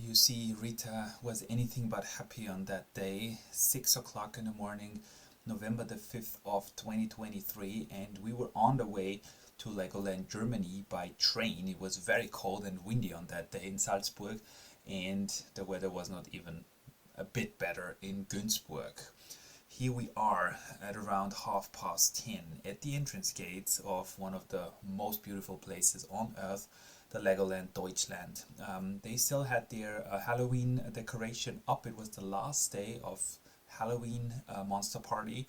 You see, Rita was anything but happy on that day. 6 o'clock in the morning, November the 5th of 2023, and we were on the way to Legoland Germany by train. It was very cold and windy on that day in Salzburg, and the weather was not even a bit better in Günzburg. Here we are at around 10:30 at the entrance gates of one of the most beautiful places on earth, the Legoland Deutschland. They still had their Halloween decoration up. It was the last day of Halloween Monster Party,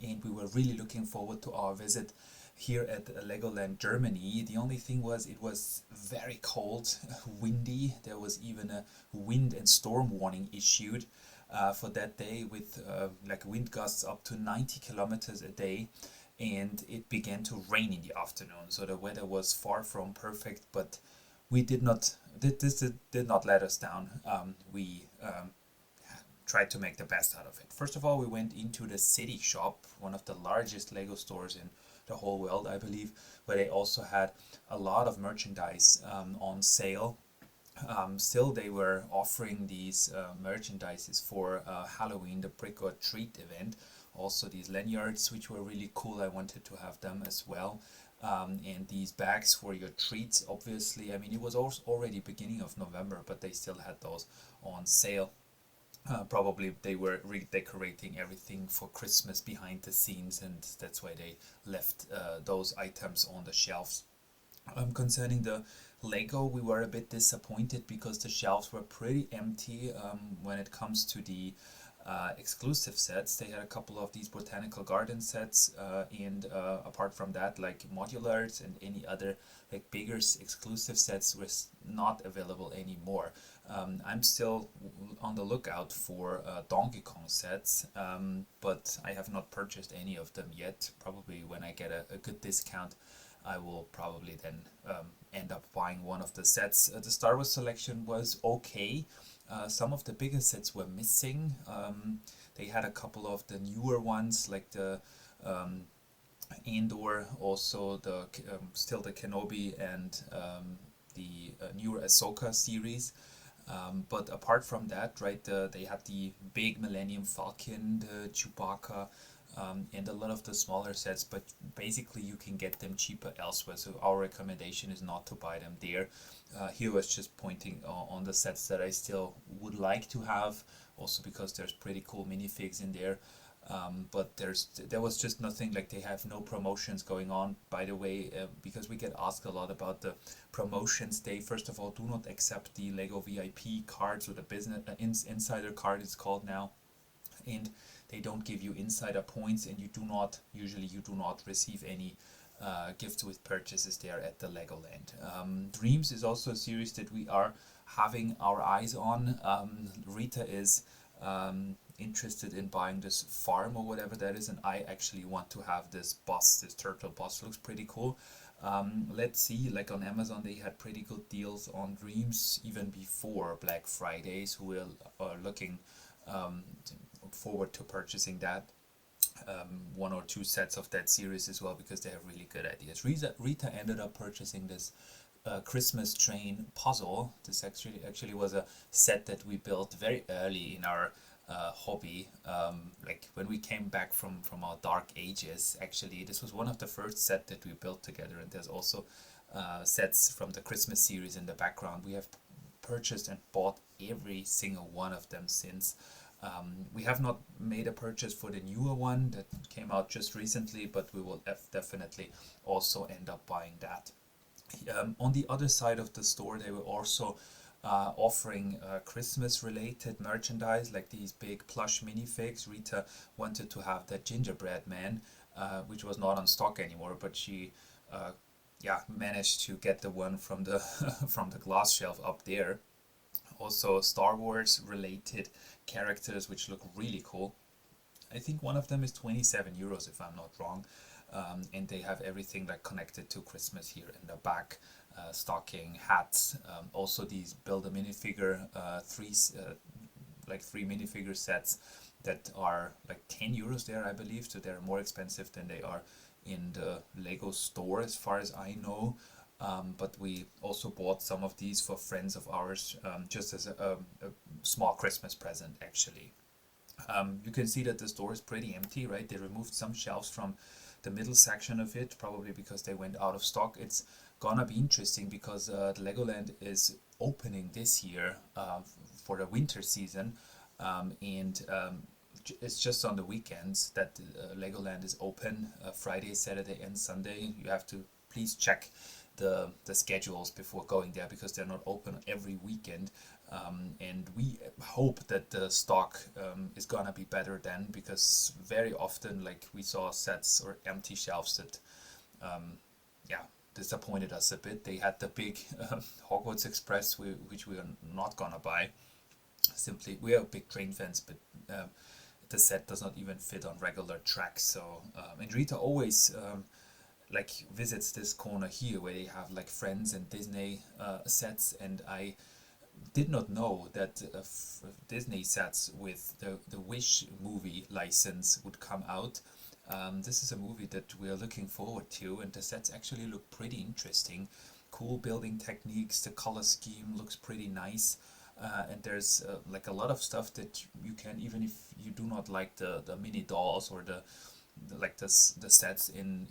and we were really looking forward to our visit here at Legoland Germany. The only thing was it was very cold, windy. There was even a wind and storm warning issued for that day with like wind gusts up to 90 kilometers a day, and it began to rain in the afternoon. So the weather was far from perfect, but we did not this did not let us down. We tried to make the best out of it. First of all, we went into the City Shop, one of the largest Lego stores in the whole world, I believe, where they also had a lot of merchandise on sale. Still, they were offering these merchandises for Halloween, the Brick or Treat event. Also, these lanyards, which were really cool. I wanted to have them as well. And these bags for your treats, obviously. I mean, it was also already beginning of November, but they still had those on sale. Probably they were redecorating everything for Christmas behind the scenes, and that's why they left those items on the shelves. Concerning the Lego, we were a bit disappointed because the shelves were pretty empty when it comes to the exclusive sets. They had a couple of these botanical garden sets, and apart from that, like modulars and any other like bigger exclusive sets was not available anymore. I'm still on the lookout for Donkey Kong sets, but I have not purchased any of them yet. Probably when I get a good discount, I will probably then end up buying one of the sets. The Star Wars selection was okay. Some of the bigger sets were missing. They had a couple of the newer ones, like the Andor, also the still the Kenobi and the newer Ahsoka series. But apart from that, right, they had the big Millennium Falcon, the Chewbacca, and a lot of the smaller sets, but basically you can get them cheaper elsewhere. So our recommendation is not to buy them there. Here I was just pointing on the sets that I still would like to have, also because there's pretty cool minifigs in there. But there was just nothing, like they have no promotions going on, by the way, because we get asked a lot about the promotions. They first of all do not accept the Lego VIP cards, or the business insider card it's called now, and they don't give you insider points, and you do not receive any gifts with purchases there at the Legoland. Dreams is also a series that we are having our eyes on. Rita is interested in buying this farm or whatever that is, and I actually want to have this bus, this turtle bus. Looks pretty cool. Let's see, like on Amazon they had pretty good deals on Dreams even before Black Fridays. Who are looking forward to purchasing that. One or two sets of that series as well, because they have really good ideas. Rita ended up purchasing this Christmas train puzzle. This actually was a set that we built very early in our hobby, like when we came back from our dark ages. Actually, this was one of the first set that we built together, and there's also sets from the Christmas series in the background. We have purchased and bought every single one of them since. We have not made a purchase for the newer one that came out just recently, but we will definitely also end up buying that. On the other side of the store, they were also offering Christmas related merchandise, like these big plush minifigs. Rita wanted to have that gingerbread man, which was not on stock anymore, but she managed to get the one from the from the glass shelf up there. Also Star Wars related characters, which look really cool. I think one of them is 27 euros if I'm not wrong. And they have everything like connected to Christmas here in the back. Stocking, hats, also these build a minifigure, three minifigure sets that are like 10 euros there, I believe. So they're more expensive than they are in the Lego store, as far as I know. But we also bought some of these for friends of ours, just as a small Christmas present, actually. You can see that the store is pretty empty, right? They removed some shelves from the middle section of it, probably because they went out of stock. It's gonna be interesting because the Legoland is opening this year for the winter season, and it's just on the weekends that Legoland is open, Friday, Saturday, and Sunday. You have to please check the schedules before going there because they're not open every weekend. And we hope that the stock is gonna be better then, because very often, like, we saw sets or empty shelves that yeah, disappointed us a bit. They had the big Hogwarts Express, which we are not gonna buy. Simply, we are big train fans, but the set does not even fit on regular tracks. So and Rita always like visits this corner here where they have like Friends and Disney sets, and I did not know that Disney sets with the Wish movie license would come out. This is a movie that we are looking forward to, and the sets actually look pretty interesting. Cool building techniques, the color scheme looks pretty nice. And there's like a lot of stuff that you can, even if you do not like the mini dolls or the sets in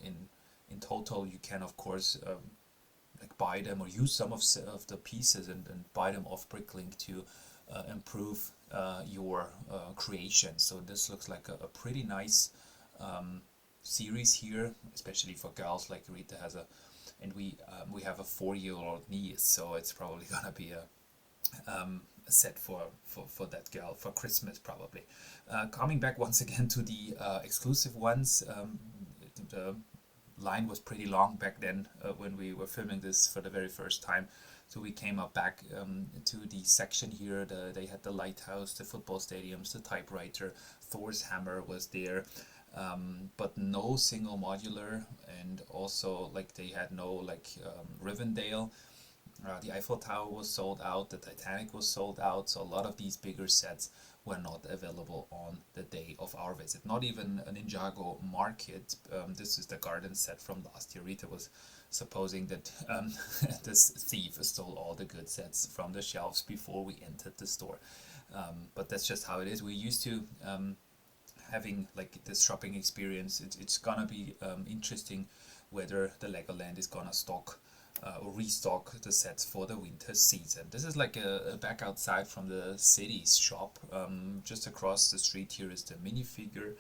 total, you can of course like buy them or use some of the pieces and buy them off Bricklink to improve your creation. So this looks like a pretty nice series here, especially for girls. Like Rita has and we have a 4-year-old niece, so it's probably gonna be a set for that girl for Christmas probably. Coming back once again to the exclusive ones, the line was pretty long back then when we were filming this for the very first time. So we came up back to the section here. They had the lighthouse, the football stadiums, the typewriter, Thor's hammer was there, but no single modular, and also like they had no like Rivendell. The Eiffel Tower was sold out, the Titanic was sold out, so a lot of these bigger sets were not available on the day of our visit. Not even a Ninjago Market. This is the garden set from last year. Rita was supposing that this thief stole all the good sets from the shelves before we entered the store. But that's just how it is. We're used to having like this shopping experience. It's gonna be interesting whether the Legoland is gonna stock or restock the sets for the winter season. This is like a back outside from the city's shop. Just across the street here is the minifigure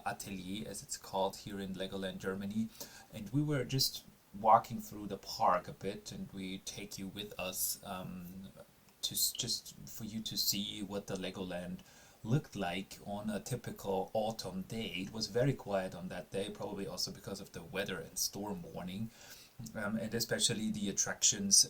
atelier, as it's called here in Legoland Germany. And we were just walking through the park a bit, and we take you with us just for you to see what the Legoland looked like on a typical autumn day. It was very quiet on that day, probably also because of the weather and storm warning. And especially the attractions,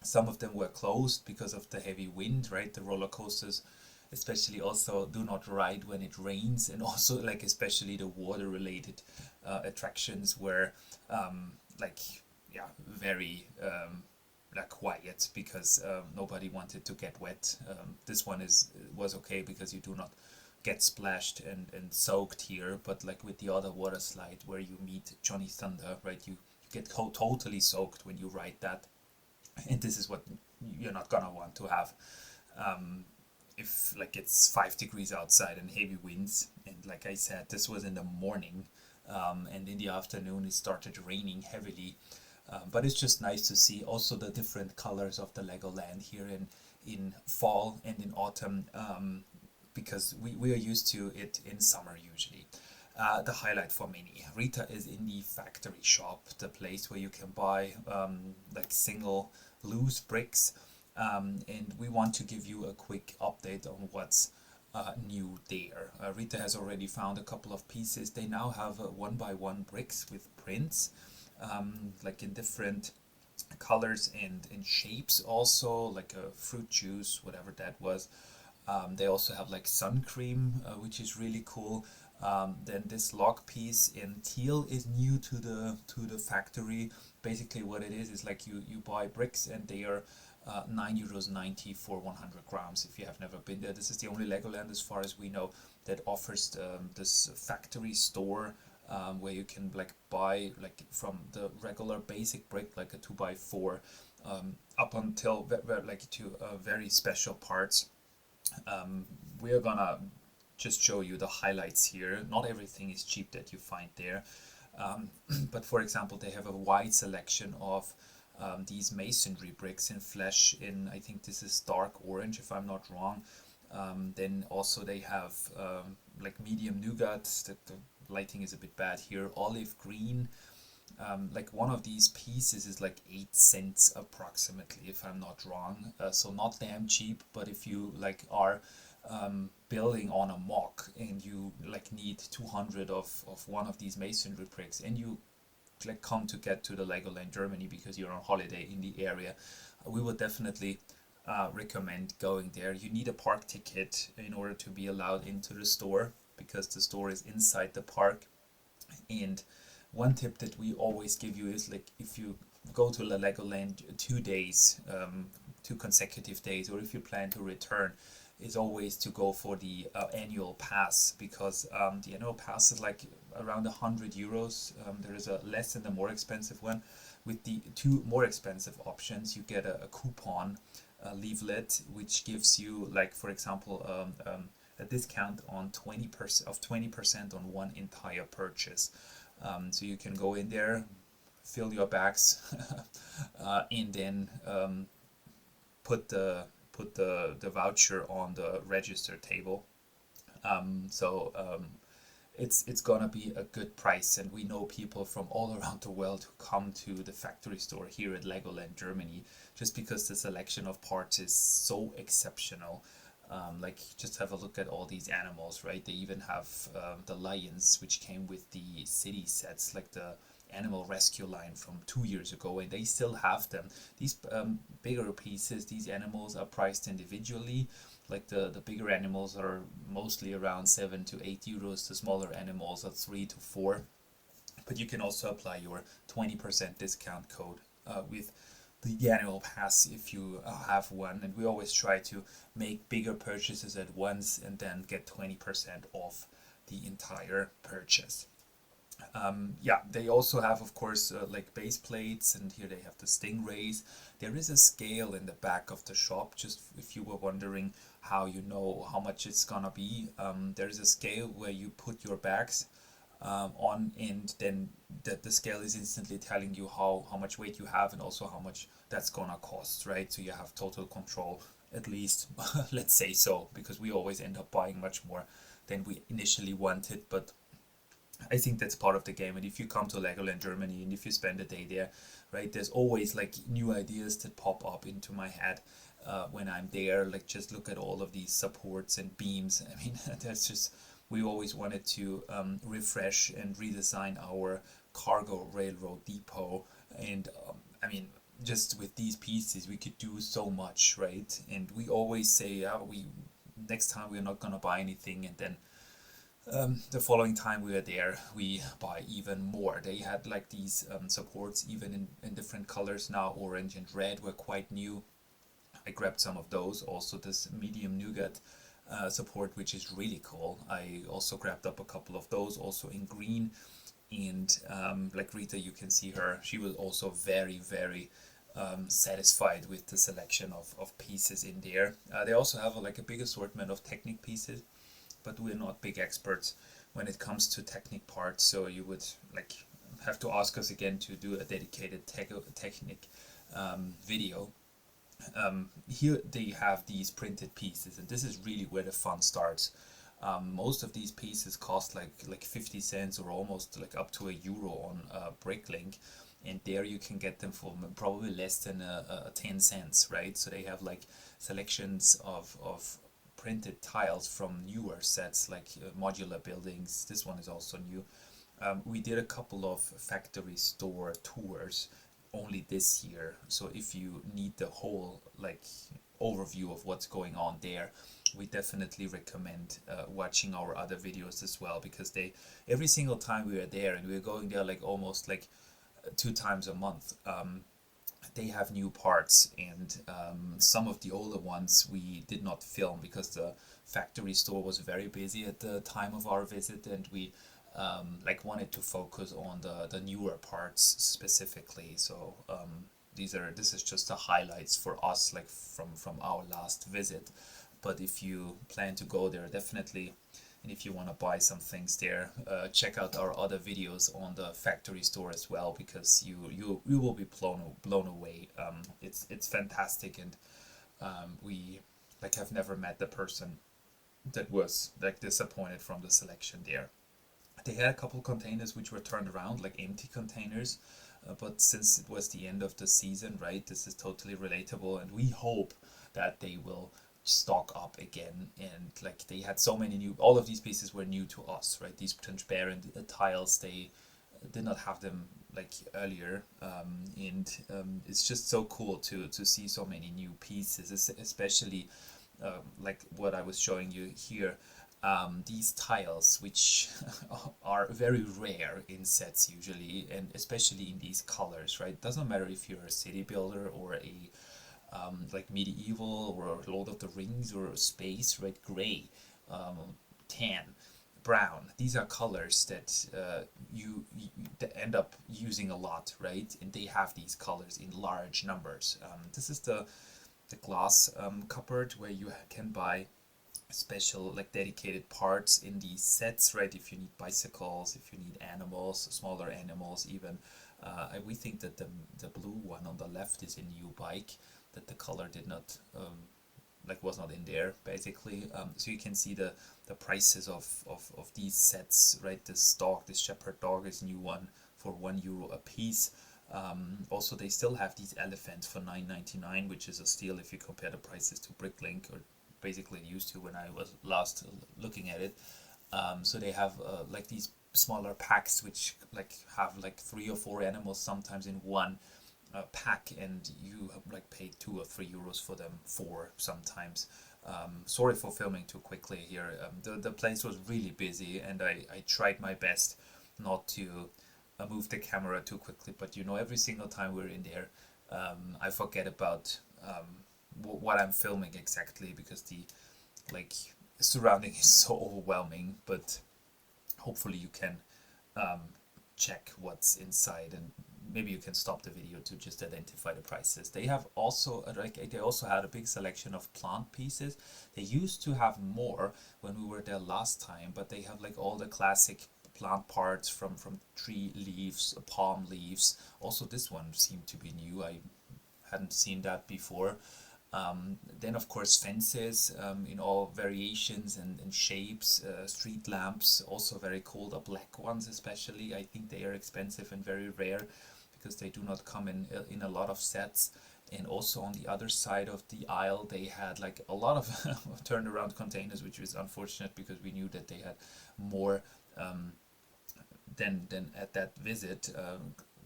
some of them were closed because of the heavy wind, right? The roller coasters especially also do not ride when it rains, and also like especially the water related attractions were like yeah, very like quiet because nobody wanted to get wet. This one was okay because you do not get splashed and soaked here, but like with the other water slide where you meet Johnny Thunder, right, you get totally soaked when you ride that, and this is what you're not gonna want to have if like it's 5 degrees outside and heavy winds. And like I said, this was in the morning, and in the afternoon it started raining heavily, but it's just nice to see also the different colors of the Legoland here in fall and in autumn, because we are used to it in summer usually. The highlight for Mini. Rita is in the factory shop, the place where you can buy like single loose bricks, and we want to give you a quick update on what's new there. Rita has already found a couple of pieces. They now have 1x1 bricks with prints, like in different colors and shapes, also like a fruit juice, whatever that was. They also have like sun cream, which is really cool. Then this log piece in teal is new to the factory. Basically what it is like you buy bricks and they are €9.90 for 100 grams. If you have never been there, this is the only Legoland as far as we know that offers this factory store where you can like buy like from the regular basic brick, like a 2x4, up until like to very special parts. We are gonna just show you the highlights here. Not everything is cheap that you find there. Um, but for example, they have a wide selection of these masonry bricks in flesh. In, I think this is dark orange, if I'm not wrong. Then also they have like medium nougat. The lighting is a bit bad here. Olive green. Like one of these pieces is like 8 cents approximately, if I'm not wrong. So not damn cheap. But if you like are building on a mock and you like need 200 of one of these masonry bricks, and you like come to get to the Legoland Germany because you're on holiday in the area, we would definitely recommend going there. You need a park ticket in order to be allowed into the store because the store is inside the park. And one tip that we always give you is like if you go to the Legoland 2 days, 2 consecutive days, or if you plan to return, is always to go for the annual pass, because the annual pass is like around 100 euros. There is a less and a more expensive one. With the two more expensive options, you get a coupon, a leaflet, which gives you like, for example, a discount on 20% on one entire purchase. So you can go in there, fill your bags, and then put the voucher on the register table. So it's gonna be a good price, and we know people from all around the world who come to the factory store here at Legoland Germany just because the selection of parts is so exceptional. Like just have a look at all these animals, right? They even have the lions, which came with the city sets, like the animal rescue line from 2 years ago, and they still have them. These bigger pieces, these animals are priced individually. Like the bigger animals are mostly around 7 to 8 euros. The smaller animals are 3 to 4. But you can also apply your 20% discount code with the annual pass if you have one. And we always try to make bigger purchases at once and then get 20% off the entire purchase. Yeah, they also have, of course, like base plates, and here they have the stingrays. There is a scale in the back of the shop, just if you were wondering how you know how much it's gonna be. There is a scale where you put your bags on, and then the scale is instantly telling you how much weight you have and also how much that's gonna cost, right? So you have total control, at least, let's say so, because we always end up buying much more than we initially wanted. But I think that's part of the game. And if you come to Legoland Germany and if you spend a day there, right, there's always like new ideas that pop up into my head when I'm there. Like just look at all of these supports and beams. I mean, that's just, we always wanted to refresh and redesign our cargo railroad depot. And I mean, just with these pieces, we could do so much, right? And we always say, we next time we're not gonna buy anything, and then the following time we were there, we buy even more. They had like these supports even in different colors now. Orange and red were quite new. I grabbed some of those. Also this medium nougat support, which is really cool. I also grabbed up a couple of those, also in green. And like Rita, you can see her. She was also very, very satisfied with the selection of pieces in there. They also have like a big assortment of Technic pieces, but we're not big experts when it comes to Technic parts, so you would like have to ask us again to do a dedicated Technic video. Here they have these printed pieces, and this is really where the fun starts. Most of these pieces cost like 50 cents or almost like up to €1 on Bricklink, and there you can get them for probably less than 10 cents, right? So they have like selections of printed tiles from newer sets, like modular buildings. This one is also new. We did a couple of factory store tours only this year, so if you need the whole like overview of what's going on there, we definitely recommend watching our other videos as well, because they, every single time we are there, and we're going there like almost like 2 times a month, they have new parts. And some of the older ones we did not film because the factory store was very busy at the time of our visit, and we like wanted to focus on the newer parts specifically. So this is just the highlights for us, like from our last visit. But if you plan to go there, definitely, and if you want to buy some things there, check out our other videos on the factory store as well, because you will be blown away. It's fantastic, and we like have never met the person that was like disappointed from the selection there. They had a couple containers which were turned around, like empty containers, but since it was the end of the season, right, this is totally relatable, and we hope that they will stock up again. And like they had so many new, all of these pieces were new to us, right? These transparent tiles, they did not have them like earlier, and it's just so cool to see so many new pieces, especially like what I was showing you here. These tiles, which are very rare in sets usually, and especially in these colors, right? Doesn't matter if you're a city builder or a like medieval or Lord of the Rings or space, right? Gray, tan, brown. These are colors that you that end up using a lot, right? And they have these colors in large numbers. This is the glass cupboard where you can buy special like dedicated parts in these sets, right? If you need bicycles, if you need animals, smaller animals even. We think that the blue one on the left is a new bike, that the color did not like was not in there basically. So you can see the prices of these sets, right? This shepherd dog is a new one for €1 a piece. Also, they still have these elephants for $9.99, which is a steal if you compare the prices to Bricklink, or basically used to when I was last looking at it. So they have like these smaller packs which like have like 3 or 4 animals sometimes in one pack, and you like pay €2 or €3 for them, 4 sometimes. Sorry for filming too quickly here. The place was really busy, and I tried my best not to move the camera too quickly, but you know, every single time we're in there, I forget about what I'm filming exactly, because the like surrounding is so overwhelming. But hopefully you can um, check what's inside, and maybe you can stop the video to just identify the prices. They have also like they also had a big selection of plant pieces. They used to have more when we were there last time, but they have like all the classic plant parts from tree leaves, palm leaves. Also, this one seemed to be new. I hadn't seen that before. Then of course fences in all variations and shapes, street lamps, also very cool. The black ones especially, I think they are expensive and very rare, because they do not come in a lot of sets. And also on the other side of the aisle, they had like a lot of turned around containers, which was unfortunate because we knew that they had more than at that visit.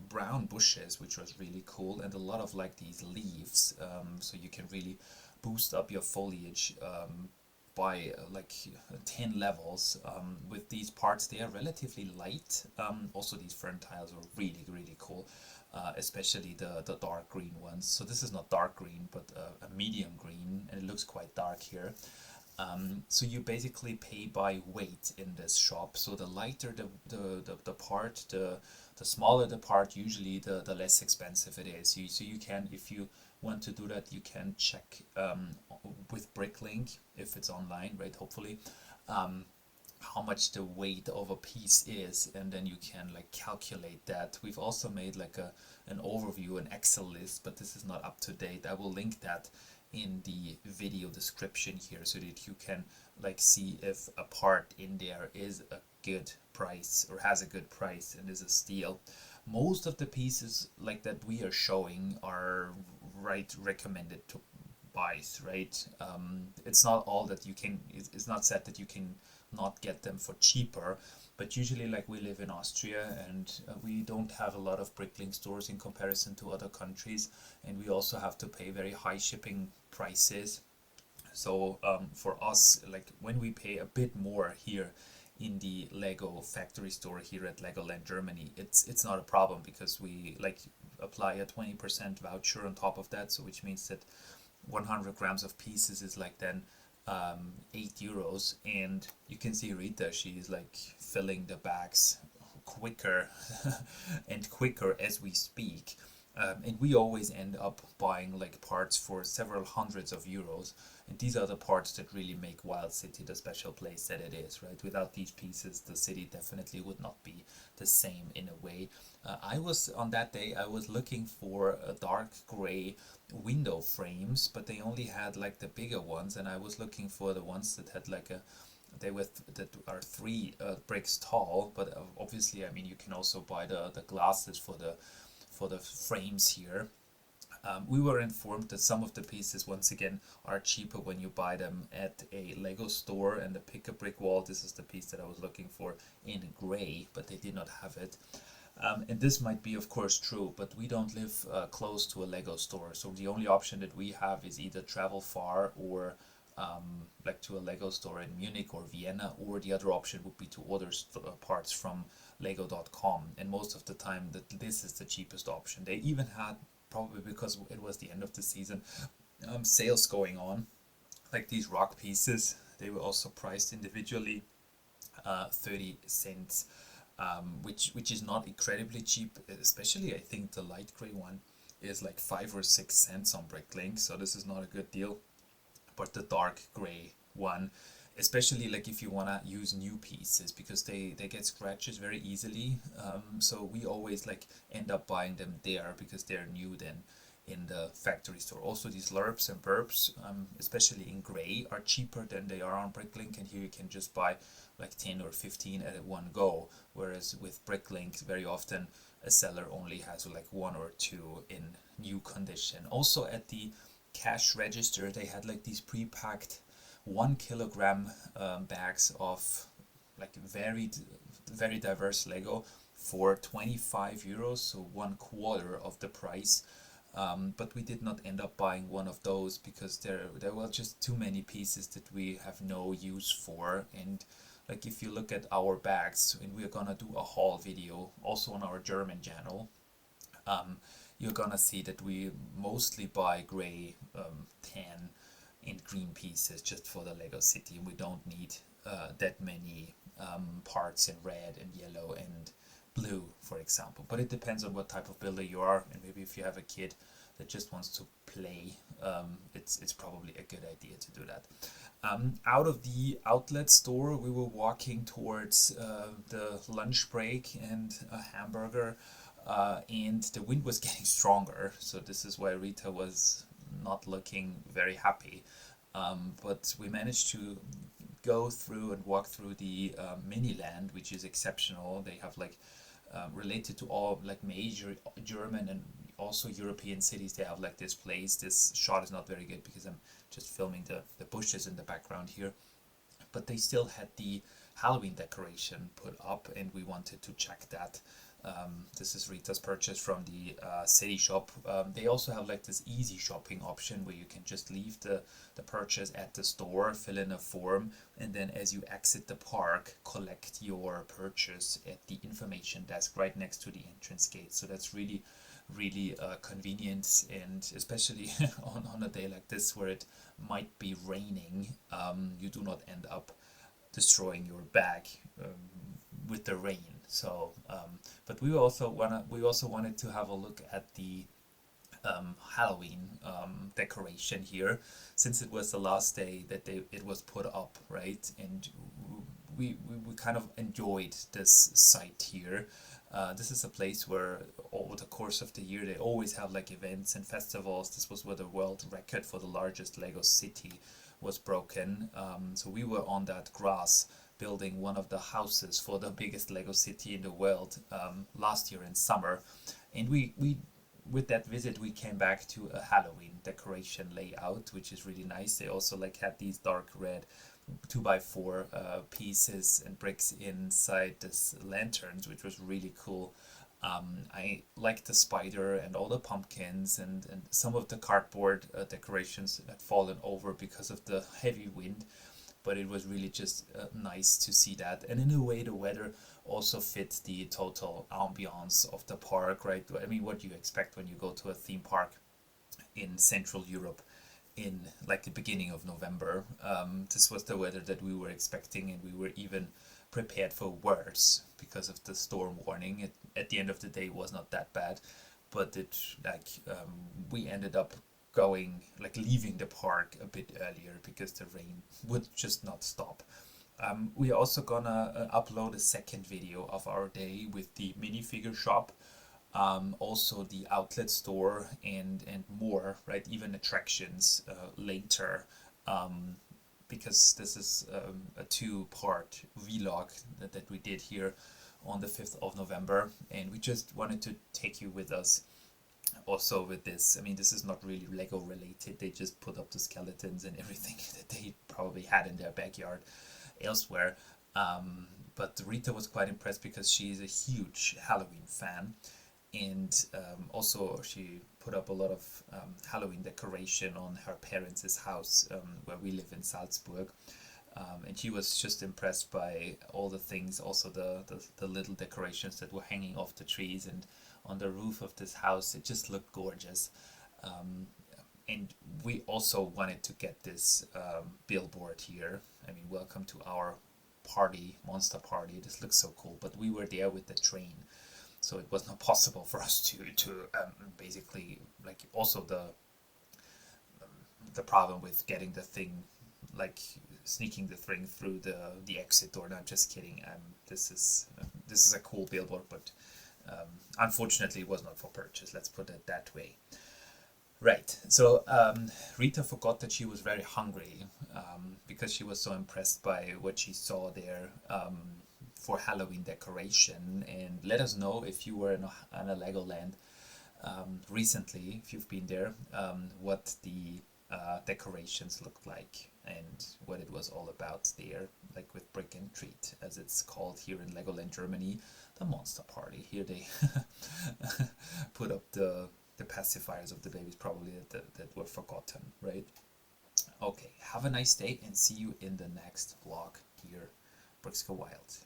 Brown bushes, which was really cool, and a lot of like these leaves, so you can really boost up your foliage by like 10 levels with these parts. They are relatively light. Also, these fern tiles are really cool, especially the dark green ones. So this is not dark green, but a medium green, and it looks quite dark here. So you basically pay by weight in this shop. So the lighter the part, the smaller the part, usually the less expensive it is. So you can, if you want to do that, you can check with Bricklink, if it's online, right, hopefully, how much the weight of a piece is, and then you can like calculate that. We've also made like an overview, an Excel list, but this is not up to date. I will link that in the video description here, so that you can like see if a part in there is a good price or has a good price and is a steal. Most of the pieces like that we are showing are right recommended to buys, right? It's not all that you can, it's not said that you can not get them for cheaper, but usually, like, we live in Austria, and we don't have a lot of Bricklink stores in comparison to other countries, and we also have to pay very high shipping prices. So for us, like, when we pay a bit more here in the Lego factory store here at Legoland Germany, it's not a problem, because we like apply a 20% voucher on top of that, so which means that 100 grams of pieces is like then €8, and you can see Rita, she's like filling the bags quicker and quicker as we speak. And we always end up buying like parts for several hundreds of euros. And these are the parts that really make Wild City the special place that it is, right? Without these pieces, the city definitely would not be the same in a way. I was on that day, I was looking for a dark gray window frames, but they only had like the bigger ones, and I was looking for the ones that had like a they with that are 3 bricks tall. But obviously, I mean, you can also buy the glasses for the frames here. We were informed that some of the pieces, once again, are cheaper when you buy them at a Lego store. And the Pick a Brick Wall, this is the piece that I was looking for in gray, but they did not have it. And this might be, of course, true, but we don't live close to a Lego store. So the only option that we have is either travel far or like to a Lego store in Munich or Vienna, or the other option would be to order parts from Lego.com. And most of the time, this is the cheapest option. They even had, probably because it was the end of the season, sales going on. Like these rock pieces, they were also priced individually, 30 cents, which is not incredibly cheap. Especially, I think the light gray one is like 5 or 6 cents on Bricklink, so this is not a good deal. But the dark gray one, especially like if you want to use new pieces, because they get scratches very easily, so we always like end up buying them there because they're new than in the factory store. Also, these lerps and burps, especially in gray, are cheaper than they are on Bricklink, and here you can just buy like 10 or 15 at one go, whereas with Bricklink very often a seller only has like one or two in new condition. Also at the cash register, they had like these pre-packed 1 kilogram bags of like very diverse Lego for €25, so 1/4 of the price. But we did not end up buying one of those because there were just too many pieces that we have no use for. And like if you look at our bags, and we're gonna do a haul video also on our German channel, you're gonna see that we mostly buy gray, tan, and green pieces just for the Lego city. We don't need that many parts in red and yellow and blue, for example. But it depends on what type of builder you are, and maybe if you have a kid that just wants to play, it's probably a good idea to do that. Out of the outlet store, we were walking towards the lunch break and a hamburger, and the wind was getting stronger, so this is why Rita was not looking very happy. But we managed to go through and walk through the Miniland, which is exceptional. They have like related to all like major German and also European cities. They have like this place. This shot is not very good because I'm just filming the bushes in the background here. But they still had the Halloween decoration put up, and we wanted to check that. This is Rita's purchase from the city shop. They also have like this easy shopping option where you can just leave the purchase at the store, fill in a form, and then as you exit the park, collect your purchase at the information desk right next to the entrance gate. So that's really convenient, and especially on a day like this where it might be raining, you do not end up destroying your bag with the rain. So, but we also wanted to have a look at the Halloween decoration here, since it was the last day that it was put up, right? And we kind of enjoyed this site here. This is a place where over the course of the year they always have like events and festivals. This was where the world record for the largest Lego city was broken. So we were on that grass building one of the houses for the biggest Lego city in the world last year in summer. And we with that visit we came back to a Halloween decoration layout, which is really nice. They also like had these dark red 2x4 pieces and bricks inside this lanterns, which was really cool. I liked the spider and all the pumpkins, and some of the cardboard decorations had fallen over because of the heavy wind, but it was really just nice to see that. And in a way, the weather also fits the total ambiance of the park, right? I mean, what do you expect when you go to a theme park in Central Europe? in like the beginning of November. This was the weather that we were expecting, and we were even prepared for worse because of the storm warning. At the end of the day, it was not that bad, but we ended up going like leaving the park a bit earlier because the rain would just not stop. We're also gonna upload a second video of our day with the minifigure shop, also the outlet store, and more, right? Even attractions later, um, because this is a two-part vlog that we did here on the 5th of November, and we just wanted to take you with us also with this. I mean, this is not really Lego related. They just put up the skeletons and everything that they probably had in their backyard elsewhere. But Rita was quite impressed because she's a huge Halloween fan, and also she put up a lot of Halloween decoration on her parents' house, where we live in Salzburg. And she was just impressed by all the things, also the little decorations that were hanging off the trees and on the roof of this house. It just looked gorgeous. Um, and we also wanted to get this billboard here. I mean, welcome to our party, monster party. This looks so cool. But we were there with the train, so it was not possible for us to basically, like, also the problem with getting the thing, like sneaking the thing through the exit door. No, I'm just kidding. This is a cool billboard, but unfortunately it was not for purchase. Let's put it that way. Right. So Rita forgot that she was very hungry, because she was so impressed by what she saw there, for Halloween decoration. And let us know if you were in a Legoland recently, if you've been there, what the decorations looked like and what it was all about there, like with Brick and Treat, as it's called here in Legoland Germany, the monster party. Here they put up the pacifiers of the babies, probably that were forgotten, right? Okay, have a nice day and see you in the next vlog here, Bricks Go Wild.